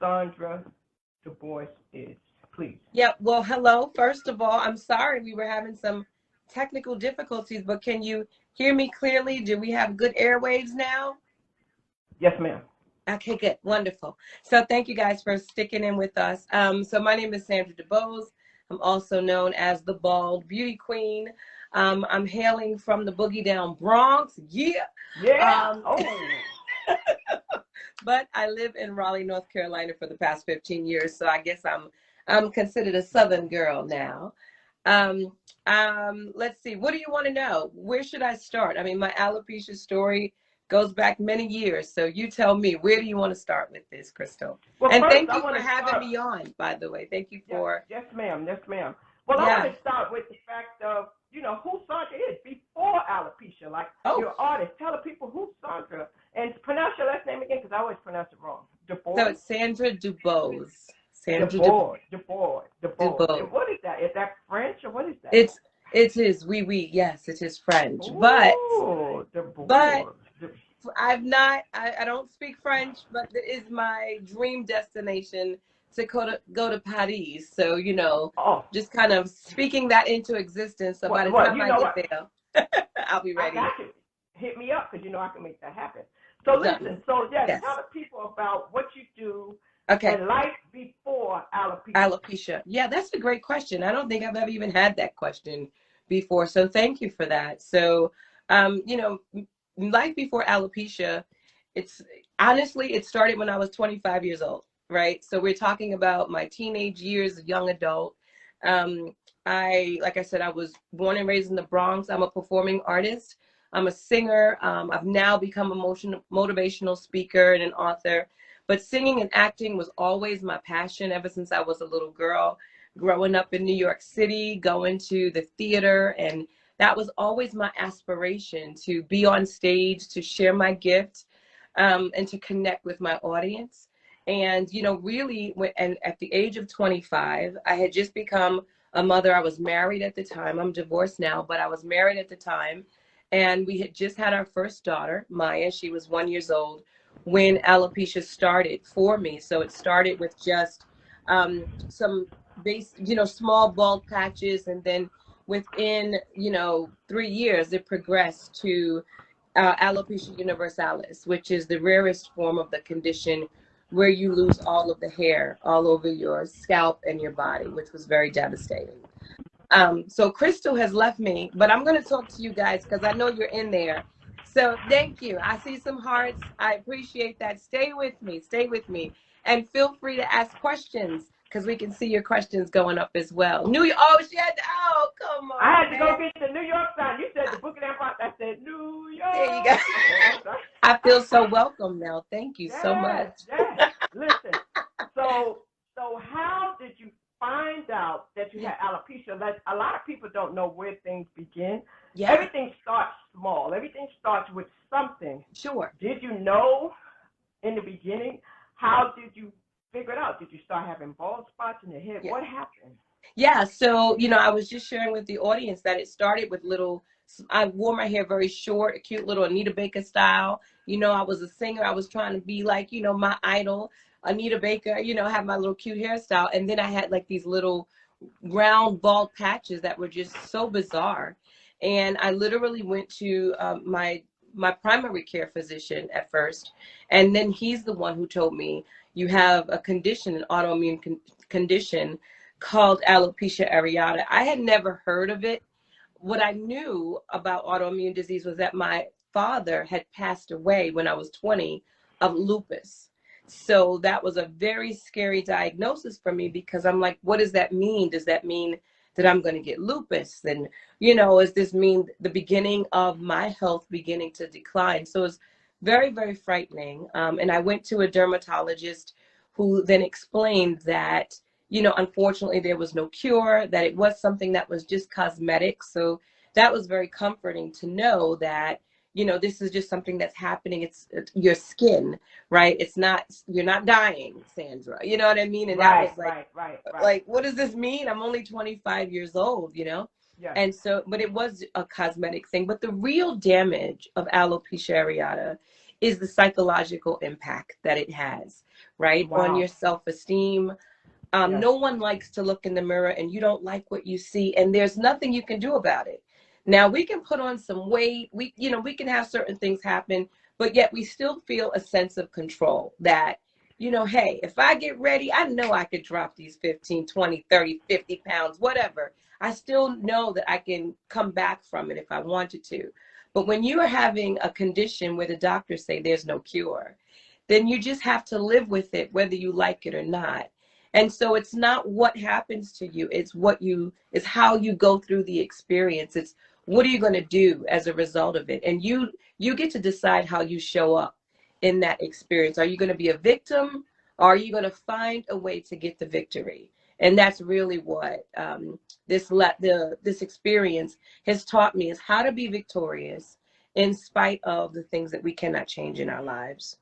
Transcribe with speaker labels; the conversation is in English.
Speaker 1: Sandra Dubose is, please.
Speaker 2: Yeah, well, hello. First of all, I'm sorry we were having some technical difficulties, but can you hear me clearly? Do we have good airwaves now?
Speaker 1: Yes, ma'am.
Speaker 2: Okay, good. Wonderful. So thank you guys for sticking in with us. So my name is Sandra Dubose. I'm also known as the Bald Beauty Queen. I'm hailing from the Boogie Down Bronx. Yeah.
Speaker 1: Yeah.
Speaker 2: Um,
Speaker 1: Oh.
Speaker 2: but I live in Raleigh, North Carolina for the past 15 years, so I guess I'm considered a Southern girl now. Um, let's see. What do you want to know? Where should I start? I mean, my alopecia story goes back many years, so you tell me. Where do you want to start with this, Crystal?
Speaker 1: Well,
Speaker 2: And
Speaker 1: first
Speaker 2: thank
Speaker 1: I
Speaker 2: you
Speaker 1: want
Speaker 2: for
Speaker 1: to
Speaker 2: having
Speaker 1: start.
Speaker 2: me on, by the way. Thank you
Speaker 1: Yes,
Speaker 2: for,
Speaker 1: yes, ma'am. Yes, ma'am. Well, I want
Speaker 2: yeah.
Speaker 1: to start with the fact of, who Sandra is before alopecia. Like,
Speaker 2: Oh,
Speaker 1: your artist. Tell the people who Sandra. And pronounce your last name again, because I always pronounce it wrong.
Speaker 2: so
Speaker 1: DeBois?
Speaker 2: it's Sandra Dubose. Sandra
Speaker 1: DeBois. DeBois. DeBois. And
Speaker 2: Dubose.
Speaker 1: what is that? Is that French or what is that?
Speaker 2: It's it is oui, yes, it is French,
Speaker 1: Ooh,
Speaker 2: but
Speaker 1: DeBois.
Speaker 2: I don't speak French, but it is my dream destination to go to Paris. So,
Speaker 1: Oh,
Speaker 2: just kind of speaking that into existence. So by the
Speaker 1: what?
Speaker 2: time
Speaker 1: You
Speaker 2: I
Speaker 1: know
Speaker 2: get
Speaker 1: what?
Speaker 2: there, I'll be
Speaker 1: I
Speaker 2: ready.
Speaker 1: got you. Hit me up because I can make that happen. So
Speaker 2: Done.
Speaker 1: listen. So yes, tell
Speaker 2: Yes.
Speaker 1: the people about what you do
Speaker 2: Okay.
Speaker 1: and life before alopecia.
Speaker 2: Alopecia. Yeah, that's a great question. I don't think I've ever even had that question before. So thank you for that. So, life before alopecia, it's honestly, it started when I was 25 years old, right? So we're talking about my teenage years, young adult. Um, like I said, I was born and raised in the Bronx. I'm a performing artist. I'm a singer. I've now become a motivational speaker and an author. But singing and acting was always my passion ever since I was a little girl. Growing up in New York City, going to the theater, and that was always my aspiration to be on stage, to share my gift, and to connect with my audience. And, really, and at the age of 25, I had just become a mother. I was married at the time. I'm divorced now, but I was married at the time. And we had just had our first daughter, Maya. She was 1 year old when alopecia started for me. So it started with just some small bald patches. And then within, 3 years, it progressed to alopecia universalis, which is the rarest form of the condition where you lose all of the hair all over your scalp and your body, which was very devastating. So Crystal has left me, but I'm going to talk to you guys because I know you're in there. So thank you. I see some hearts. I appreciate that. Stay with me. Stay with me. And feel free to ask questions because we can see your questions going up as well. Oh, she had to, oh, come
Speaker 1: I
Speaker 2: on,
Speaker 1: had to go
Speaker 2: man.
Speaker 1: get the New York sign. You said the book of that box. I said New
Speaker 2: There you go.
Speaker 1: York. Okay, I'm sorry.
Speaker 2: I feel so welcome now. Thank you so
Speaker 1: Yes,
Speaker 2: much.
Speaker 1: yes. Listen. So how did you find out that you
Speaker 2: Yeah.
Speaker 1: had alopecia? That a lot of people don't know where things begin.
Speaker 2: Yeah,
Speaker 1: Everything starts small. Everything starts with something.
Speaker 2: sure.
Speaker 1: Did you know in the beginning? How did you figure it out? Did you start having bald spots in your head?
Speaker 2: Yeah.
Speaker 1: What happened?
Speaker 2: Yeah, so I was just sharing with the audience that it started with little. I wore my hair very short, a cute little Anita Baker style. I was a singer. I was trying to be like, my idol, Anita Baker. Have my little cute hairstyle, and then I had like these little round bald patches that were just so bizarre. And I literally went to my primary care physician at first, and then he's the one who told me you have a condition, an autoimmune condition called alopecia areata. I had never heard of it. What I knew about autoimmune disease was that my father had passed away when I was 20 of lupus. So that was a very scary diagnosis for me because I'm like, what does that mean? Does that mean that I'm going to get lupus? And, does this mean the beginning of my health beginning to decline? So it's very, very frightening. And I went to a dermatologist who then explained that unfortunately, there was no cure, that it was something that was just cosmetic. So that was very comforting to know that, this is just something that's happening. It's your skin, right? You're not dying, Sandra. You know what I mean? And that
Speaker 1: Right,
Speaker 2: was like,
Speaker 1: right.
Speaker 2: what does this mean? I'm only 25 years old.
Speaker 1: Yes.
Speaker 2: And so, but it was a cosmetic thing. But the real damage of alopecia areata is the psychological impact that it has, right? On
Speaker 1: Wow.
Speaker 2: your self-esteem.
Speaker 1: Yes.
Speaker 2: No one likes to look in the mirror and you don't like what you see, and there's nothing you can do about it. Now we can put on some weight, we can have certain things happen, but yet we still feel a sense of control that, hey, if I get ready, I know I could drop these 15, 20, 30, 50 pounds, whatever. I still know that I can come back from it if I wanted to. But when you are having a condition where the doctors say there's no cure, then you just have to live with it, whether you like it or not. And so it's not what happens to you, it's how you go through the experience. It's what are you going to do as a result of it? And you get to decide how you show up in that experience. Are you going to be a victim, or are you going to find a way to get the victory? And that's really what this experience has taught me, is how to be victorious in spite of the things that we cannot change in our lives.